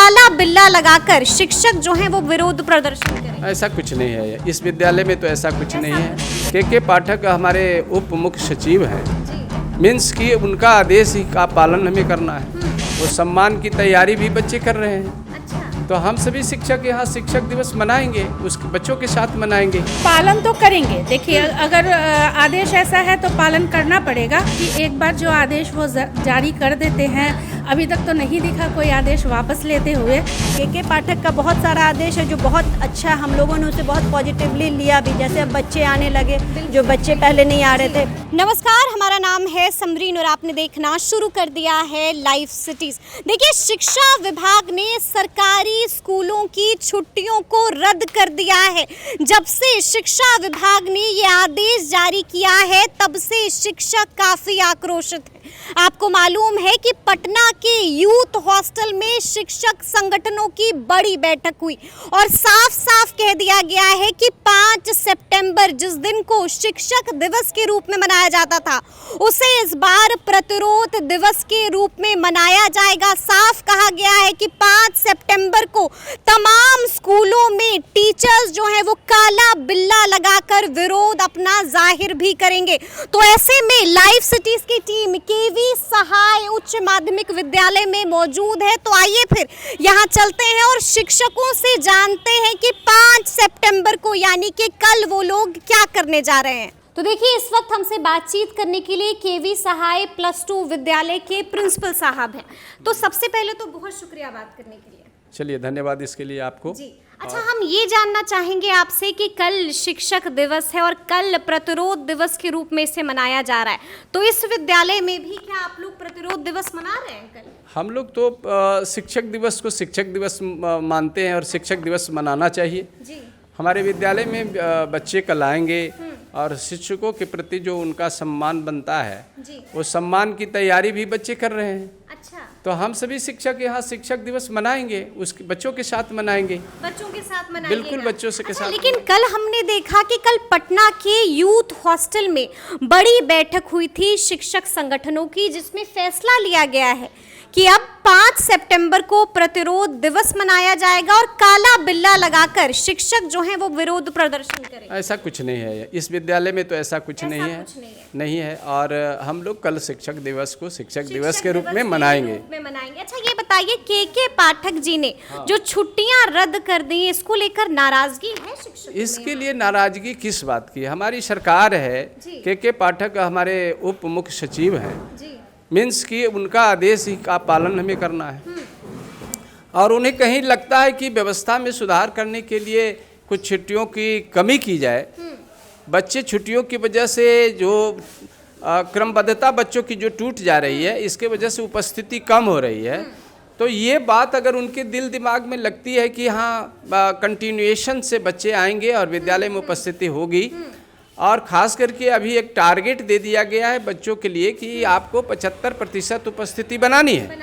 काला बिल्ला लगाकर शिक्षक जो हैं वो विरोध प्रदर्शन करें? ऐसा कुछ नहीं है, इस विद्यालय में तो ऐसा कुछ नहीं है। के पाठक हमारे उप मुख्य सचिव हैं, मीन्स कि उनका आदेश ही का पालन हमें करना है। वो सम्मान की तैयारी भी बच्चे कर रहे हैं। तो हम सभी शिक्षक यहाँ शिक्षक दिवस मनाएंगे, उस बच्चों के साथ मनाएंगे। पालन तो करेंगे। देखिए, अगर आदेश ऐसा है तो पालन करना पड़ेगा कि एक बार जो आदेश वो जारी कर देते हैं, अभी तक तो नहीं दिखा कोई आदेश वापस लेते हुए। के पाठक का बहुत सारा आदेश है जो बहुत अच्छा, हम लोगों ने उसे बहुत पॉजिटिवली लिया भी। जैसे अब बच्चे आने लगे जो बच्चे पहले नहीं आ रहे थे। नमस्कार, हमारा नाम है समरीन और आपने देखना शुरू कर दिया है लाइव सिटीज। देखिए, शिक्षा विभाग ने सरकारी स्कूलों की छुट्टियों को रद्द कर दिया है। जब से शिक्षा विभाग ने ये आदेश जारी किया है तब से शिक्षक काफी आक्रोशित है। आपको मालूम है कि पटना के यूथ हॉस्टल में शिक्षक संगठनों की बड़ी बैठक हुई और साफ साफ कह दिया गया है कि 5 सितंबर जिस दिन को शिक्षक दिवस के रूप में मनाया जाता था, उसे इस बार प्रतिरोध दिवस के रूप में मनाया जाएगा। साफ कहा गया है कि 5 सितंबर को तमाम स्कूलों में टीचर्स जो हैं वो काला बिल्ला लगाकर विरोध अपना जाहिर भी करेंगे। तो ऐसे में लाइव सिटीज की टीम केवी सहाय उच्च माध्यमिक विद्यालय में मौजूद है। तो आइए फिर यहाँ चलते हैं और शिक्षकों से जानते हैं कि 5 सितंबर को यानी कि कल वो लोग क्या करने जा रहे हैं। तो देखिए, इस वक्त हमसे बातचीत करने के लिए केवी सहाय +2 विद्यालय के प्रिंसिपल साहब हैं। तो सबसे पहले तो बहुत शुक्रिया बात करने के लिए। चलिए, धन्यवाद इसके लिए आपको जी। अच्छा, हम ये जानना चाहेंगे आपसे कि कल शिक्षक दिवस है और कल प्रतिरोध दिवस के रूप में इसे मनाया जा रहा है, तो इस विद्यालय में भी क्या आप लोग प्रतिरोध दिवस मना रहे हैं कल? हम लोग तो शिक्षक दिवस को शिक्षक दिवस मानते हैं और शिक्षक दिवस मनाना चाहिए। जी। हमारे विद्यालय में बच्चे कल आएंगे और शिक्षकों के प्रति जो उनका सम्मान बनता है, वो सम्मान की तैयारी भी बच्चे कर रहे हैं। अच्छा। तो हम सभी शिक्षक यहाँ शिक्षक दिवस मनाएंगे, उसके बच्चों के साथ मनाएंगे। बच्चों के साथ मनाएंगे? बिल्कुल, बच्चों से के साथ। लेकिन कल हमने देखा कि कल पटना के यूथ हॉस्टल में बड़ी बैठक हुई थी शिक्षक संगठनों की, जिसमें फैसला लिया गया है कि अब 5 सितंबर को प्रतिरोध दिवस मनाया जाएगा और काला बिल्ला लगाकर शिक्षक जो हैं वो विरोध प्रदर्शन करेंगे। ऐसा कुछ नहीं है, इस विद्यालय में तो ऐसा कुछ नहीं है। नहीं है। और हम लोग कल शिक्षक दिवस को शिक्षक दिवस के रूप में मनाएंगे। अच्छा, ये बताइए, के पाठक जी ने जो छुट्टियां रद्द कर दी, इसको लेकर नाराजगी है शिक्षक? इसके लिए नाराजगी किस बात की? हमारी सरकार है, के पाठक हमारे उप मुख्य सचिव हैं, मीन्स कि उनका आदेश ही का पालन हमें करना है। और उन्हें कहीं लगता है कि व्यवस्था में सुधार करने के लिए कुछ छुट्टियों की कमी की जाए। बच्चे छुट्टियों की वजह से जो क्रमबद्धता बच्चों की जो टूट जा रही है, इसके वजह से उपस्थिति कम हो रही है। तो ये बात अगर उनके दिल दिमाग में लगती है कि हाँ कंटिन्यूएशन से बच्चे आएंगे और विद्यालय में उपस्थिति होगी, और ख़ास करके अभी एक टारगेट दे दिया गया है बच्चों के लिए कि आपको 75% उपस्थिति बनानी है,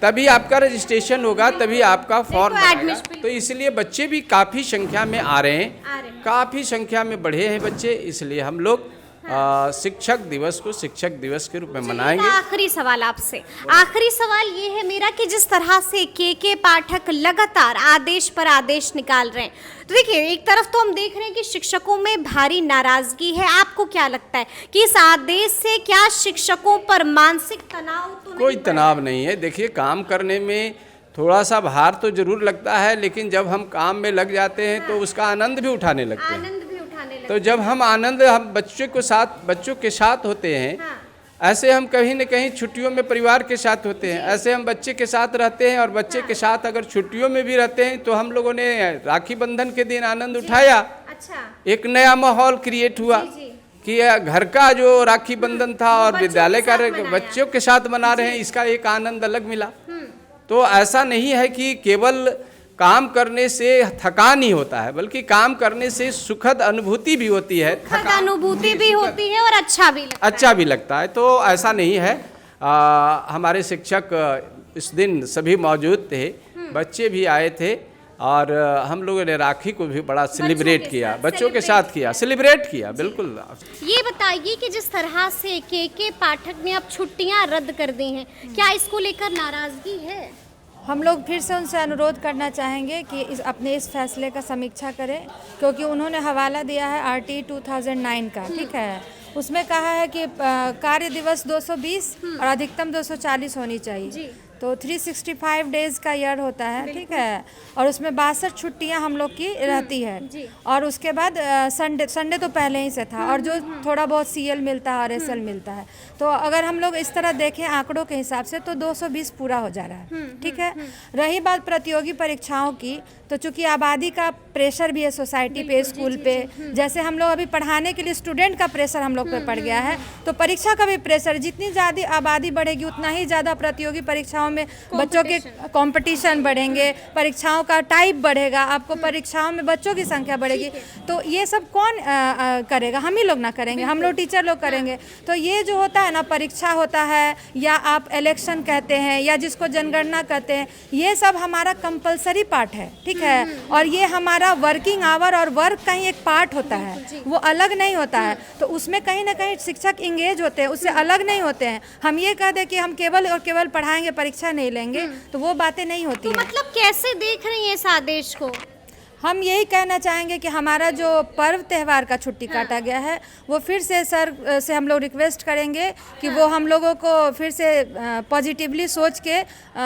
तभी आपका रजिस्ट्रेशन होगा, तभी आपका फॉर्म आएगा। तो इसलिए बच्चे भी काफ़ी संख्या में आ रहे हैं, काफ़ी संख्या में बढ़े हैं बच्चे। इसलिए हम लोग शिक्षक दिवस को शिक्षक दिवस के रूप में मनाएंगे। आखिरी सवाल आपसे, आखिरी सवाल ये है मेरा कि जिस तरह से के पाठक लगातार आदेश पर आदेश निकाल रहे हैं, तो देखिए, एक तरफ तो हम देख रहे हैं कि शिक्षकों में भारी नाराजगी है। आपको क्या लगता है कि इस आदेश से क्या शिक्षकों पर मानसिक तनाव तो नहीं? कोई तनाव नहीं है। देखिए, काम करने में थोड़ा सा भार तो जरूर लगता है, लेकिन जब हम काम में लग जाते हैं तो उसका आनंद भी उठाने लगते हैं। तो जब हम बच्चों के साथ होते हैं, ऐसे हम कहीं न कहीं छुट्टियों में परिवार के साथ होते हैं, ऐसे हम बच्चे के साथ रहते हैं। और बच्चे के साथ अगर छुट्टियों में भी रहते हैं तो हम लोगों ने राखी बंधन के दिन आनंद उठाया। एक नया माहौल क्रिएट हुआ कि घर का जो राखी बंधन था और विद्यालय का बच्चों के साथ मना रहे हैं, इसका एक आनंद अलग मिला। तो ऐसा नहीं है कि केवल काम करने से थकान ही होता है, बल्कि काम करने से सुखद अनुभूति भी होती है, अनुभूति भी होती है और अच्छा भी लगता है। तो ऐसा नहीं है। हमारे शिक्षक इस दिन सभी मौजूद थे, बच्चे भी आए थे और हम लोगों ने राखी को भी बड़ा सेलिब्रेट किया, बच्चों के साथ किया, सेलिब्रेट किया। बिल्कुल। ये बताइए कि जिस तरह से के पाठक ने अब छुट्टियां रद्द कर दी हैं, क्या इसको लेकर नाराजगी है? हम लोग फिर से उनसे अनुरोध करना चाहेंगे कि अपने इस फैसले का समीक्षा करें, क्योंकि उन्होंने हवाला दिया है RT 2009 का, ठीक है। उसमें कहा है कि कार्य दिवस 220 और अधिकतम 240 होनी चाहिए। तो 365 डेज़ का ईयर होता है, ठीक है। और उसमें 62 छुट्टियां हम लोग की रहती है। और उसके बाद संडे तो पहले ही से था, और जो थोड़ा बहुत CL मिलता है और SL मिलता है। तो अगर हम लोग इस तरह देखें आंकड़ों के हिसाब से तो 220 पूरा हो जा रहा है, ठीक है। रही बात प्रतियोगी परीक्षाओं की, तो चूंकि आबादी का प्रेशर भी है सोसाइटी पे, स्कूल पे, जैसे हम लोग अभी पढ़ाने के लिए स्टूडेंट का प्रेशर हम लोग पे पड़ गया है, तो परीक्षा का भी प्रेशर, जितनी ज़्यादा आबादी बढ़ेगी उतना ही ज़्यादा प्रतियोगी परीक्षाओं में बच्चों के कंपटीशन बढ़ेंगे, परीक्षाओं का टाइप बढ़ेगा, आपको परीक्षाओं में बच्चों की संख्या बढ़ेगी। तो ये सब कौन करेगा? हम ही लोग ना करेंगे, हम लोग टीचर लोग करेंगे। तो ये जो होता है ना, परीक्षा होता है या आप इलेक्शन कहते हैं या जिसको जनगणना कहते हैं, ये सब हमारा कंपलसरी पार्ट है, ठीक है। और ये हमारा वर्किंग आवर और वर्क का ही एक पार्ट होता है, वो अलग नहीं होता है। तो उसमें कहीं ना कहीं शिक्षक इंगेज होते हैं, उससे अलग नहीं होते हैं। हम ये कह दें कि हम केवल और केवल पढ़ाएंगे, परीक्षा नहीं लेंगे, तो वो बातें नहीं होती तो हैं। मतलब कैसे देख रही हैं इस आदेश को? हम यही कहना चाहेंगे कि हमारा जो पर्व त्यौहार का छुट्टी काटा गया है, वो फिर से सर से हम लोग रिक्वेस्ट करेंगे कि वो हम लोगों को फिर से पॉजिटिवली सोच के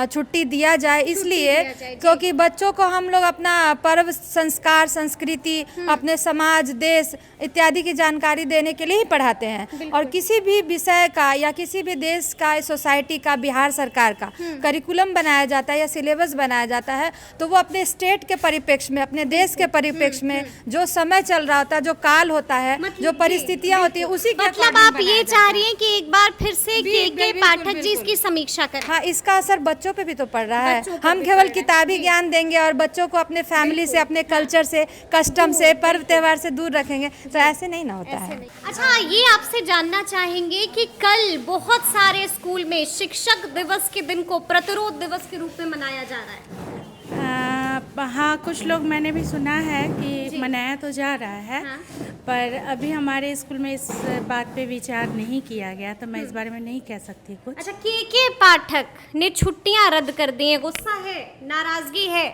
छुट्टी दिया जाए, इसलिए क्योंकि बच्चों को हम लोग अपना पर्व, संस्कार, संस्कृति, अपने समाज, देश इत्यादि की जानकारी देने के लिए ही पढ़ाते हैं। और किसी भी विषय का या किसी भी देश का, सोसाइटी का, बिहार सरकार का करिकुलम बनाया जाता है या सिलेबस बनाया जाता है, तो वो अपने स्टेट के परिप्रेक्ष्य में, अपने देश के परिप्रेक्ष्य में जो समय चल रहा होता है, जो काल होता है, जो परिस्थितियां होती है, उसी के मतलब आप ये चाह रही हैं कि एक बार फिर से के पाठक जी इसकी समीक्षा करें? हाँ, इसका असर बच्चों पे भी तो पड़ रहा है। हम केवल किताबी ज्ञान देंगे और बच्चों को अपने फैमिली से, अपने कल्चर से, कस्टम से, पर्व त्यौहार से दूर रखेंगे, तो ऐसे नहीं ना होता है। अच्छा, ये आपसे जानना चाहेंगे कि कल बहुत सारे स्कूल में शिक्षक दिवस के दिन को प्रतिरोध दिवस के रूप में मनाया जा रहा है। हाँ, कुछ लोग मैंने भी सुना है कि मनाया तो जा रहा है, पर अभी हमारे स्कूल में इस बात पे विचार नहीं किया गया, तो मैं इस बारे में नहीं कह सकती कुछ। अच्छा, के पाठक ने छुट्टियां रद्द कर दी हैं, गुस्सा है, नाराजगी है?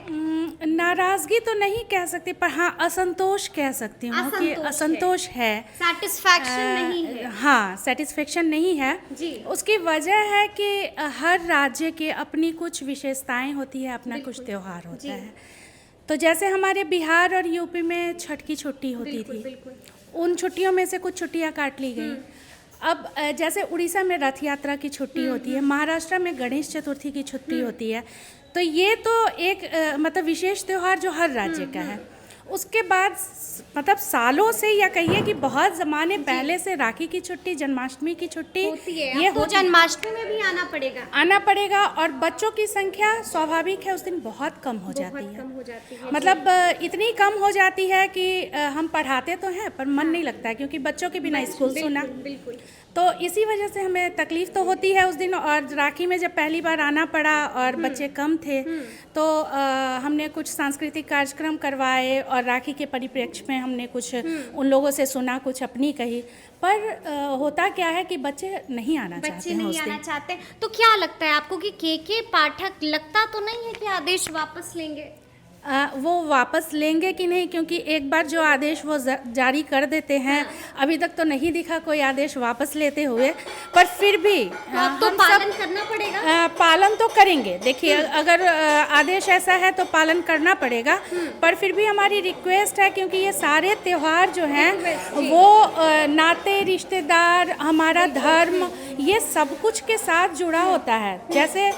नाराजगी तो नहीं कह सकती, पर हाँ असंतोष कह सकती हूँ कि असंतोष है, सेटिस्फैक्शन नहीं है। हाँ, सेटिस्फेक्शन नहीं है जी। उसकी वजह है कि हर राज्य के अपनी कुछ विशेषताएं होती है, अपना कुछ त्योहार होता है। तो जैसे हमारे बिहार और यूपी में छठ की छुट्टी होती थी, उन छुट्टियों में से कुछ छुट्टियां काट ली गई। अब जैसे उड़ीसा में रथ यात्रा की छुट्टी होती है, महाराष्ट्र में गणेश चतुर्थी की छुट्टी होती है, तो ये तो एक मतलब विशेष त्यौहार जो हर राज्य का है। उसके बाद मतलब सालों से, या कहिए कि बहुत ज़माने पहले से राखी की छुट्टी, जन्माष्टमी की छुट्टी होती है। ये तो जन्माष्टमी में भी आना पड़ेगा, और बच्चों की संख्या स्वाभाविक है उस दिन बहुत कम हो जाती है। मतलब इतनी कम हो जाती है कि हम पढ़ाते तो हैं पर मन नहीं लगता है, क्योंकि बच्चों के बिना स्कूल सुना। तो इसी वजह से हमें तकलीफ़ तो होती है उस दिन। और राखी में जब पहली बार आना पड़ा और बच्चे कम थे, तो हमने कुछ सांस्कृतिक कार्यक्रम करवाए और राखी के परिप्रेक्ष्य में हमने कुछ उन लोगों से सुना, कुछ अपनी कही। पर होता क्या है कि बच्चे नहीं आना चाहते। तो क्या लगता है आपको कि के पाठक लगता तो नहीं है कि आदेश वापस लेंगे? वो वापस लेंगे कि नहीं, क्योंकि एक बार जो आदेश वो जारी कर देते हैं, अभी तक तो नहीं दिखा कोई आदेश वापस लेते हुए। पर फिर भी तो पालन करना पड़ेगा। पालन तो करेंगे। देखिए, अगर आदेश ऐसा है तो पालन करना पड़ेगा, पर फिर भी हमारी रिक्वेस्ट है, क्योंकि ये सारे त्यौहार जो हैं वो नाते, रिश्तेदार, हमारा धर्म, ये सब कुछ के साथ जुड़ा होता है। जैसे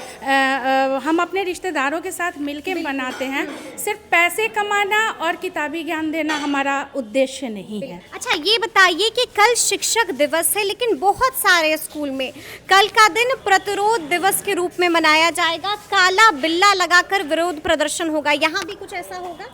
हम अपने रिश्तेदारों के साथ मिलके मनाते हैं, सिर्फ पैसे कमाना और किताबी ज्ञान देना हमारा उद्देश्य नहीं है। अच्छा, ये बताइए कि कल शिक्षक दिवस है, लेकिन बहुत सारे स्कूल में कल का दिन प्रतिरोध दिवस के रूप में मनाया जाएगा, काला बिल्ला लगाकर विरोध प्रदर्शन होगा, यहाँ भी कुछ ऐसा होगा?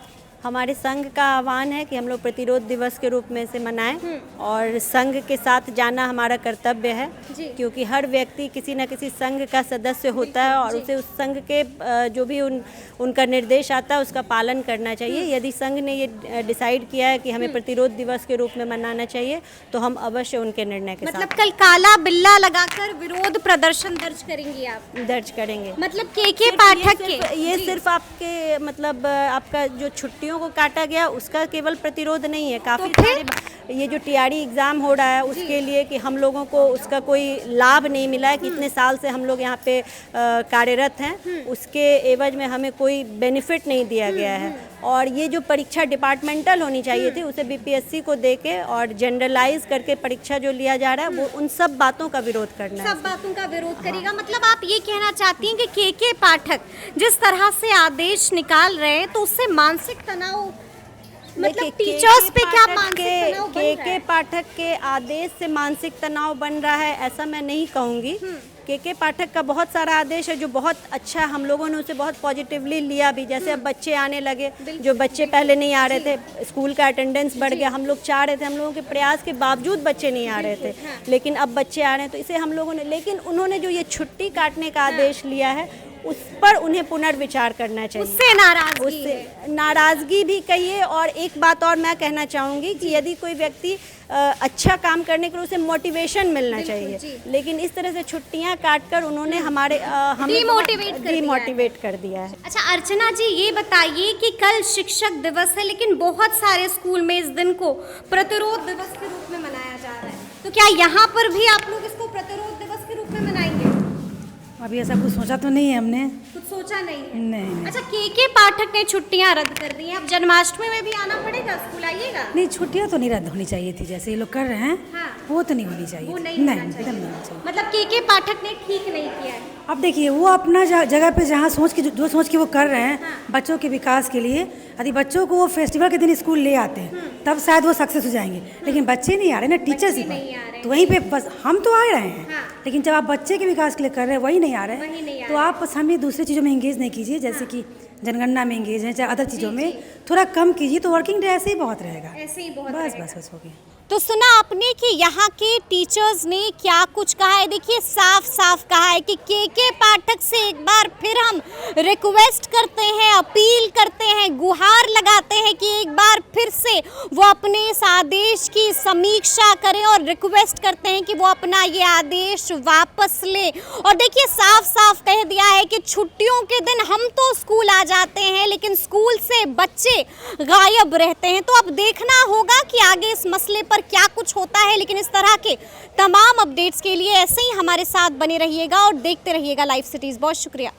हमारे संघ का आह्वान है कि हम लोग प्रतिरोध दिवस के रूप में इसे मनाएं और संघ के साथ जाना हमारा कर्तव्य है, क्योंकि हर व्यक्ति किसी न किसी संघ का सदस्य होता है और उसे उस संघ के जो भी उनका निर्देश आता है उसका पालन करना चाहिए। यदि संघ ने ये डिसाइड किया है कि हमें प्रतिरोध दिवस के रूप में मनाना चाहिए तो हम अवश्य उनके निर्णय के मतलब साथ कल काला बिल्ला लगाकर विरोध प्रदर्शन दर्ज करेंगी आप? दर्ज करेंगे। मतलब के पाठक ये सिर्फ आपके मतलब आपका जो छुट्टियों को काटा गया उसका केवल प्रतिरोध नहीं है, काफ़ी सारे ये जो टीआरई एग्ज़ाम हो रहा है उसके लिए कि हम लोगों को उसका कोई लाभ नहीं मिला है कि इतने साल से हम लोग यहाँ पे कार्यरत हैं, उसके एवज में हमें कोई बेनिफिट नहीं दिया गया है। और ये जो परीक्षा डिपार्टमेंटल होनी चाहिए थी उसे बीपीएससी को देके और जनरलाइज करके परीक्षा जो लिया जा रहा है वो उन सब बातों का विरोध करना है। सब बातों का विरोध करेगा। मतलब आप ये कहना चाहती हैं कि के पाठक जिस तरह से आदेश निकाल रहे हैं तो उससे मानसिक तनाव, मतलब टीचर्स पे क्या मानसिक तनाव बन रहा है? के पाठक के आदेश से मानसिक तनाव बन रहा है ऐसा मैं नहीं कहूँगी। के पाठक का बहुत सारा आदेश है जो बहुत अच्छा, हम लोगों ने उसे बहुत पॉजिटिवली लिया भी। जैसे अब बच्चे आने लगे, जो बच्चे पहले नहीं आ रहे थे, स्कूल का अटेंडेंस बढ़ गया। हम लोग चाह रहे थे, हम लोगों के प्रयास के बावजूद बच्चे नहीं आ रहे थे, लेकिन अब बच्चे आ रहे हैं तो इसे हम लोगों ने, लेकिन उन्होंने जो ये छुट्टी काटने का आदेश लिया है उस पर उन्हें पुनर्विचार करना चाहिए। उससे नाराज़गी भी कहिए। और एक बात और मैं कहना चाहूँगी कि यदि कोई व्यक्ति अच्छा काम करने के लिए उसे मोटिवेशन मिलना चाहिए, लेकिन इस तरह से छुट्टियां काटकर उन्होंने हमें डिमोटिवेट कर दिया है। अच्छा अर्चना जी, ये बताइए कि कल शिक्षक दिवस है लेकिन बहुत सारे स्कूल में इस दिन को प्रतिरोध दिवस के रूप में मनाया जा रहा है, तो क्या यहाँ पर भी आप लोग इसको प्रतिरोध दिवस के रूप में मनाएंगे? अभी ऐसा कुछ सोचा तो नहीं है हमने। कुछ सोचा नहीं है? नहीं। अच्छा, के पाठक ने छुट्टियां रद्द कर दी हैं, अब जन्माष्टमी में भी आना पड़ेगा, स्कूल आइएगा? नहीं, छुट्टियां तो नहीं रद्द होनी चाहिए थी, जैसे ये लोग कर रहे हैं। हाँ। वो तो नहीं होनी चाहिए। वो नहीं एकदम होना चाहिए। नहीं होनी चाहिए। मतलब के पाठक ने ठीक नहीं किया है। अब देखिए, वो अपना जगह पे जहाँ सोच के जो सोच के वो कर रहे हैं बच्चों के विकास के लिए, यदि बच्चों को वो फेस्टिवल के दिन स्कूल ले आते हैं तब शायद वो सक्सेस हो जाएंगे, लेकिन बच्चे नहीं आ रहे ना, टीचर्स ही तो वहीं पे बस हम तो आ रहे हैं, लेकिन जब आप बच्चे के विकास के लिए कर रहे हैं वही नहीं आ रहे हैं, तो आप बस हमें दूसरी चीज़ों में इंगेज नहीं कीजिए, जैसे कि जनगणना में इंगेज हैं, चाहे अदर चीज़ों में थोड़ा कम कीजिए, तो वर्किंग डे ऐसे ही बहुत रहेगा। ऐसे ही बहुत बस हो गया। तो सुना आपने कि यहाँ के टीचर्स ने क्या कुछ कहा है। देखिए, साफ साफ कहा है कि के पाठक से एक बार फिर हम रिक्वेस्ट करते हैं, अपील करते हैं, गुहार लगाते हैं कि एक बार फिर से वो अपने इस आदेश की समीक्षा करें और रिक्वेस्ट करते हैं कि वो अपना ये आदेश वापस ले। और देखिए, साफ साफ कह दिया है कि छुट्टियों के दिन हम तो स्कूल आ जाते हैं लेकिन स्कूल से बच्चे गायब रहते हैं। तो अब देखना होगा कि आगे इस मसले पर क्या कुछ होता है, लेकिन इस तरह के तमाम अपडेट्स के लिए ऐसे ही हमारे साथ बने रहिएगा और देखते रहिएगा लाइव सिटीज़। बहुत शुक्रिया।